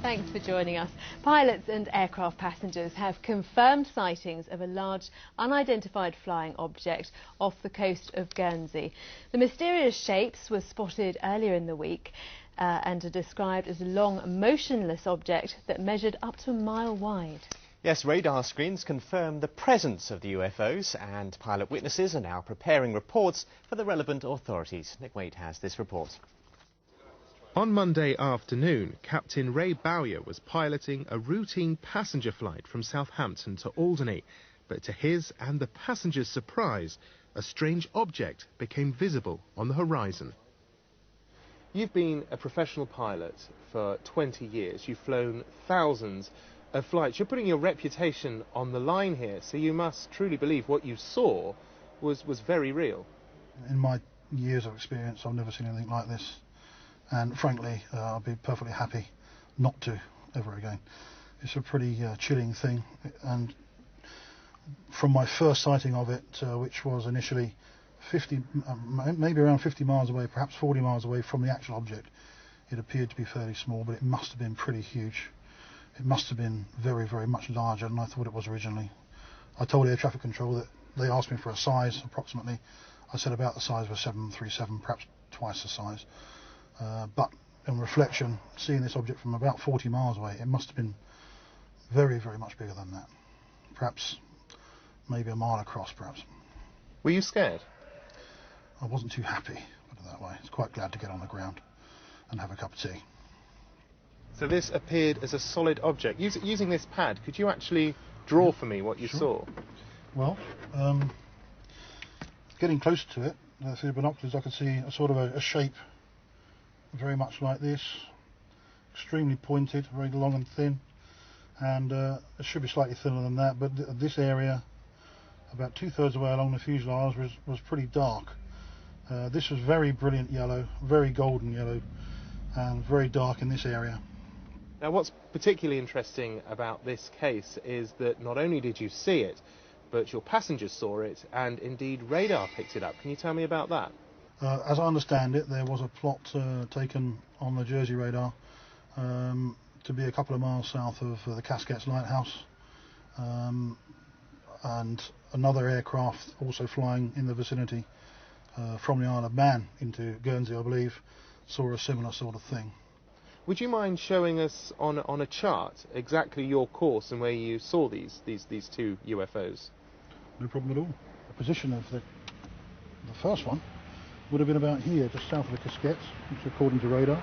Thanks for joining us. Pilots and aircraft passengers have confirmed sightings of a large unidentified flying object off the coast of Guernsey. The mysterious shapes were spotted earlier in the week and are described as a long, motionless object that measured up to a mile wide. Yes, radar screens confirm the presence of the UFOs, and pilot witnesses are now preparing reports for the relevant authorities. Nick Wade has this report. On Monday afternoon, Captain Ray Bowyer was piloting a routine passenger flight from Southampton to Alderney. But to his and the passengers' surprise, a strange object became visible on the horizon. You've been a professional pilot for 20 years. You've flown thousands of flights. You're putting your reputation on the line here, so you must truly believe what you saw was very real. In my years of experience, I've never seen anything like this. And frankly, I'll be perfectly happy not to ever again. It's a pretty chilling thing, and from my first sighting of it, which was initially maybe around 50 miles away, perhaps 40 miles away from the actual object, it appeared to be fairly small, but it must have been pretty huge. It must have been very, very much larger than I thought it was originally. I told air traffic control that they asked me for a size approximately. I said about the size of a 737, perhaps twice the size. But in reflection, seeing this object from about 40 miles away, it must have been very, very much bigger than that. Perhaps maybe a mile across, perhaps. Were you scared? I wasn't too happy, put it that way. I was quite glad to get on the ground and have a cup of tea. So this appeared as a solid object. Using this pad, could you actually draw for me what you saw? Well, getting closer to it, through the binoculars, I could see a sort of a shape very much like this, extremely pointed, very long and thin, and it should be slightly thinner than that, but this area, about 2/3 of the way along the fuselage, was pretty dark. This was very brilliant yellow, very golden yellow, and very dark in this area. Now, what's particularly interesting about this case is that not only did you see it, but your passengers saw it, and indeed radar picked it up. Can you tell me about that? As I understand it, there was a plot taken on the Jersey radar to be a couple of miles south of the Casquettes Lighthouse, and another aircraft also flying in the vicinity from the Isle of Man into Guernsey, I believe, saw a similar sort of thing. Would you mind showing us on a chart exactly your course and where you saw these two UFOs? No problem at all. The position of the first one would have been about here, just south of the Casquettes, which according to radar.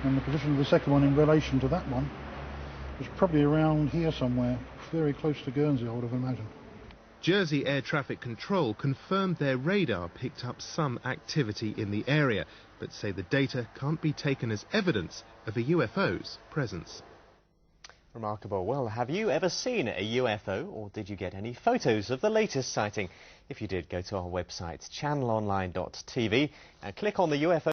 And the position of the second one in relation to that one was probably around here somewhere, very close to Guernsey, I would have imagined. Jersey Air Traffic Control confirmed their radar picked up some activity in the area, but say the data can't be taken as evidence of a UFO's presence. Remarkable. Well, have you ever seen a UFO, or did you get any photos of the latest sighting? If you did, go to our website channelonline.tv and click on the UFO